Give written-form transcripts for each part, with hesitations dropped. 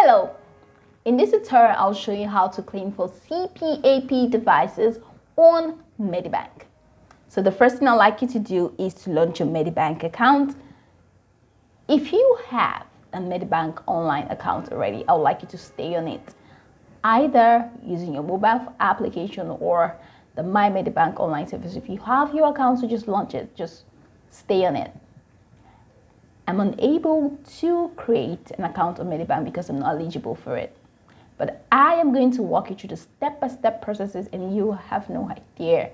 Hello! In this tutorial, I'll show you how to claim for CPAP devices on Medibank. So the first thing I'd like you to do is to launch your Medibank account. If you have a Medibank online account already, I would like you to stay on it, either using your mobile application or the My Medibank online service. If you have your account, so just launch it, just stay on it. I'm unable to create an account on Medibank because I'm not eligible for it. But I am going to walk you through the step-by-step processes, and you have no idea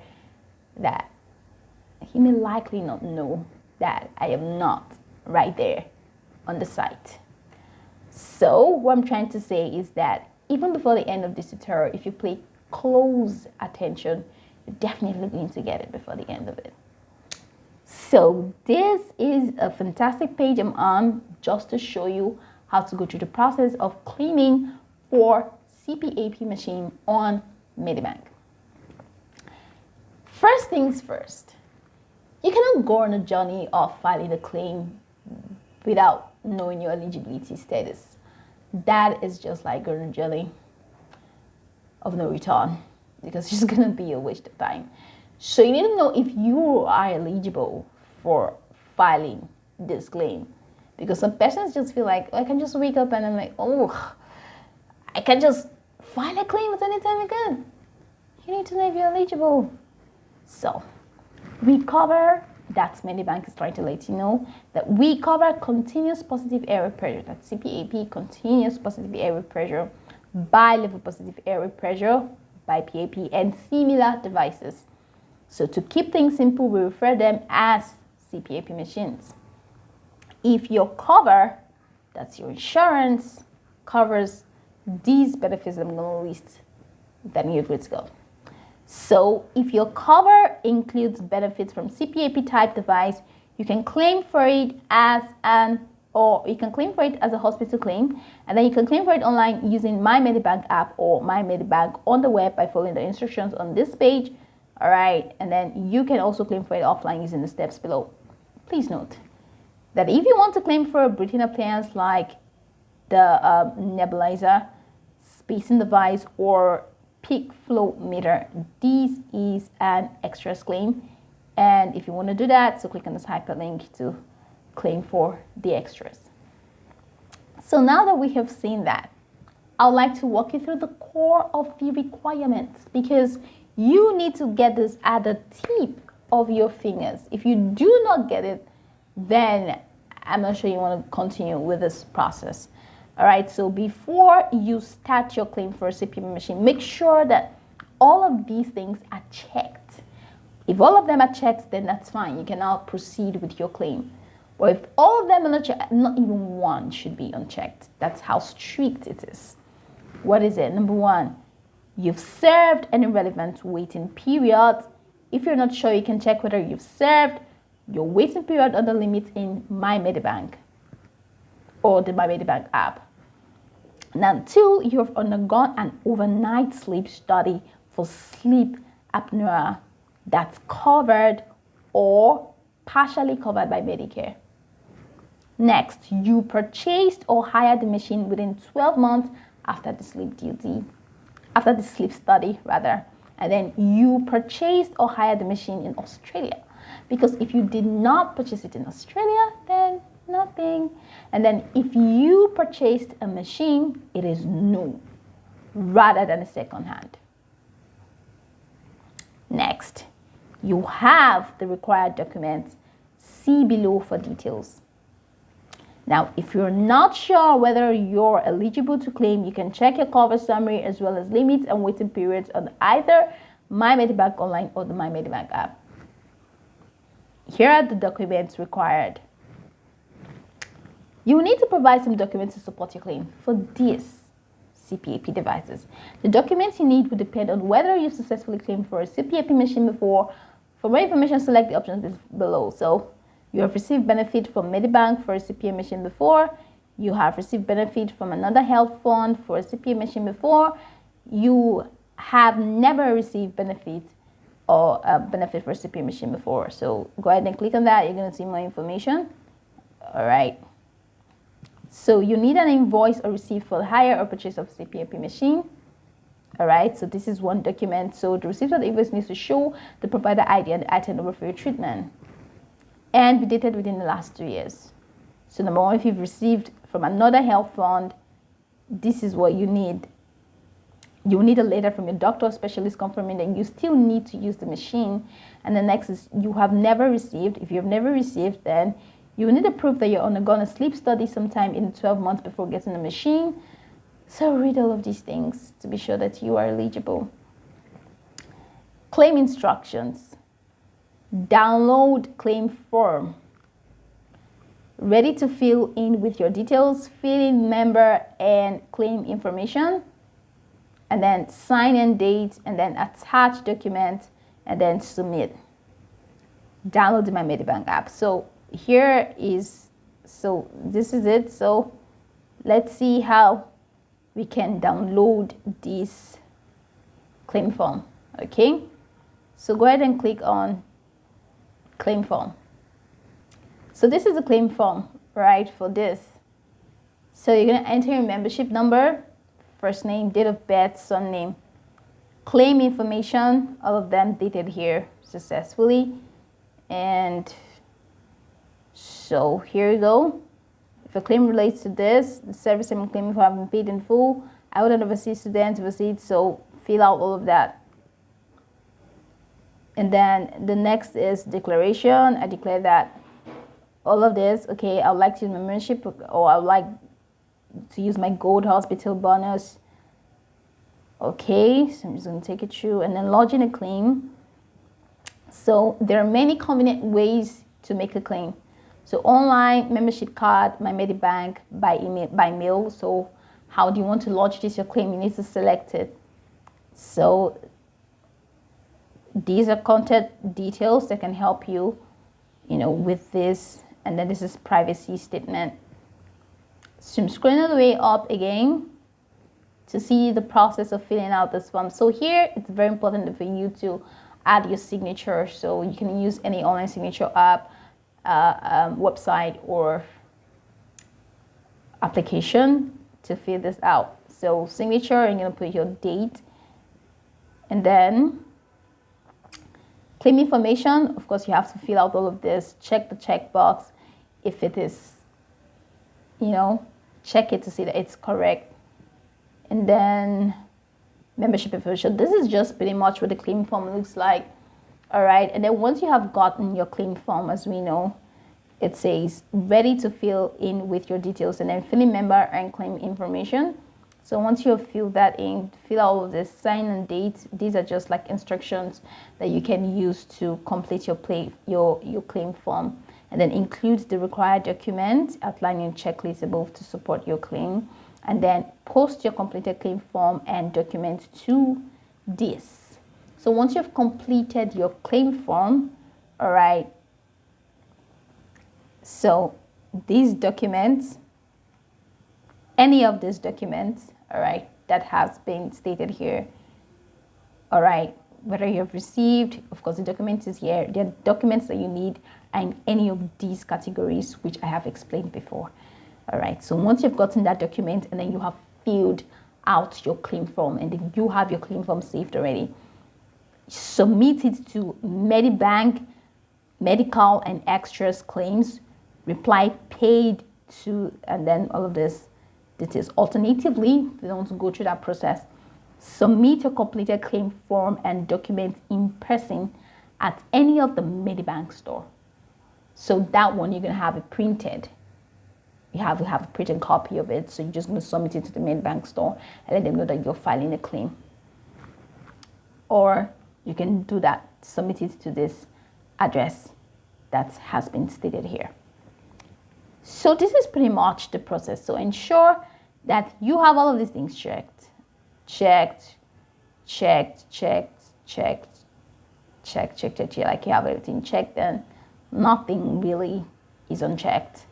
that you may likely not know that I am not right there on the site. So what I'm trying to say is that even before the end of this tutorial, if you pay close attention, you're definitely going to get it before the end of it. So this is a fantastic page I'm on just to show you how to go through the process of claiming for CPAP machine on Medibank. First things first, you cannot go on a journey of filing a claim without knowing your eligibility status. That is just like going on a journey of no return, because it's just going to be a waste of time. So you need to know if you are eligible for filing this claim, because some persons just feel like, oh, I can just wake up and I'm like, oh, I can just file a claim at any time again. You need to know if you're eligible. So we cover, that's Medibank is trying to let you know that we cover continuous positive airway pressure, that's CPAP, continuous positive airway pressure, bi-level positive airway pressure, BiPAP, and similar devices. So to keep things simple, we refer them as CPAP machines. If your cover, that's your insurance, covers these benefits I'm going to list, then you're good to go. So if your cover includes benefits from CPAP type device, you can claim for it as you can claim for it as a hospital claim, and then you can claim for it online using My Medibank app or My Medibank on the web by following the instructions on this page. All right, and then you can also claim for it offline using the steps below. Please note that if you want to claim for a breathing appliance like the nebulizer, spacing device, or peak flow meter, this is an extras claim. And if you want to do that, so click on this hyperlink to claim for the extras. So now that we have seen that, I would like to walk you through the core of the requirements, because you need to get this at the tip of your fingers. If you do not get it, then I'm not sure you want to continue with this process. All right, so before you start your claim for a CPAP machine, make sure that all of these things are checked. If all of them are checked, then that's fine. You can now proceed with your claim. Or if all of them are not checked, not even one should be unchecked. That's how strict it is. What is it? Number one, you've served an irrelevant waiting period. If you're not sure, you can check whether you've served your waiting period on the limit in My Medibank or the My Medibank app. Now, two, you have undergone an overnight sleep study for sleep apnea that's covered or partially covered by Medicare. Next, you purchased or hired the machine within 12 months after the sleep study, and then you purchased or hired the machine in Australia, because if you did not purchase it in Australia, then nothing. And then if you purchased a machine, it is new rather than a second hand. Next, you have the required documents. See below for details. Now, if you're not sure whether you're eligible to claim, you can check your cover summary as well as limits and waiting periods on either My Medibank Online or the My Medibank app. Here are the documents required. You will need to provide some documents to support your claim for these CPAP devices. The documents you need will depend on whether you've successfully claimed for a CPAP machine before. For more information, select the options below. So, you have received benefit from Medibank for a CPAP machine before. You have received benefit from another health fund for a CPAP machine before. You have never received benefit or benefit for a CPAP machine before. So go ahead and click on that. You're going to see more information. All right. So you need an invoice or receipt for the hire or purchase of CPAP machine. All right, so this is one document. So the receipt or the invoice needs to show the provider ID and the item number for your treatment and be dated within the last 2 years. So number one, if you've received from another health fund, this is what you need. You need a letter from your doctor or specialist confirming that you still need to use the machine. And the next is you have never received. If you have never received, then you need a proof that you're undergone a sleep study sometime in 12 months before getting the machine. So read all of these things to be sure that you are eligible. Claim instructions. Download claim form. Ready to fill in with your details, fill in member and claim information, and then sign and date, and then attach document, and then submit. Download the My Medibank app. So here is, so this is it. So let's see how we can download this claim form. Okay, so go ahead and click on claim form. So this is a claim form, right, for this. So you're going to enter your membership number, first name, date of birth, surname, claim information, all of them dated here successfully. And so here you go. If a claim relates to this, the service I'm claiming for have been paid in full. I would overseas student receipt, so fill out all of that. And then the next is declaration. I declare that all of this, okay, I would like to use my membership, or I would like to use my gold hospital bonus. Okay, so I'm just going to take it through and then lodge in a claim. So there are many convenient ways to make a claim. So online, membership card, my Medibank, by email, by mail. So how do you want to lodge this your claim? You need to select it. So these are contact details that can help you, with this. And then this is privacy statement. So I'm scrolling all the way up again to see the process of filling out this form. So here it's very important for you to add your signature. So you can use any online signature app, website, or application to fill this out. So signature, you're going to put your date, and then claim information. Of course, you have to fill out all of this. Check the checkbox if it is, check it to see that it's correct. And then membership information. This is just pretty much what the claim form looks like. All right. And then once you have gotten your claim form, as we know, it says ready to fill in with your details, and then fill in member and claim information. So once you have filled that in, fill out all of this, sign and date. These are just like instructions that you can use to complete your claim form. And then include the required document outlining checklist above to support your claim. And then post your completed claim form and document to this. So once you've completed your claim form, all right, so these documents, any of these documents, all right, that has been stated here, all right, whether you have received, of course, the document is here. There are documents that you need in any of these categories, which I have explained before. All right, so once you've gotten that document and then you have filled out your claim form and then you have your claim form saved already, submit it to Medibank, medical and extras claims, reply paid to, and then all of this details. Alternatively, if you don't want to go through that process, submit your completed claim form and documents in person at any of the Medibank store. So that one, you're going to have it printed. You have to have a printed copy of it. So you're just going to submit it to the Medibank store and let them know that you're filing a claim. Or you can do that, submit it to this address that has been stated here. So this is pretty much the process. So ensure that you have all of these things checked, like you have everything checked, and nothing really is unchecked.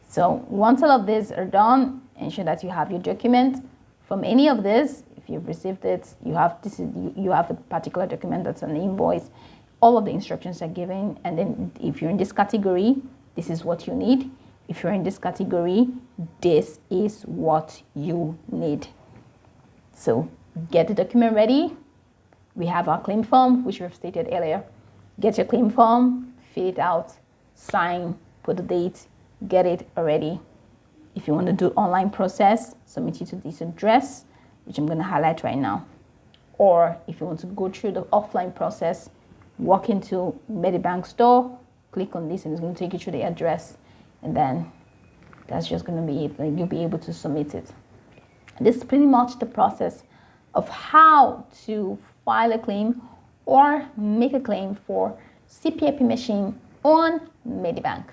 So once all of these are done, ensure that you have your document from any of this. If you've received it, you have a particular document that's an invoice. All of the instructions are given, and then if you're in this category, this is what you need. If you're in this category, this is what you need. So get the document ready. We have our claim form, which we've stated earlier. Get your claim form, fill it out, sign, put the date, get it already. If you want to do online process, submit it to this address, which I'm going to highlight right now. Or if you want to go through the offline process, walk into Medibank store, click on this, and it's going to take you to the address, and then that's just going to be it. Like, you'll be able to submit it. This is pretty much the process of how to file a claim or make a claim for CPAP machine on Medibank.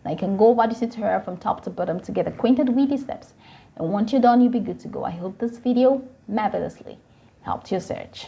Now you can go over this tutorial from top to bottom to get acquainted with these steps. And once you're done, you'll be good to go. I hope this video marvelously helped your search.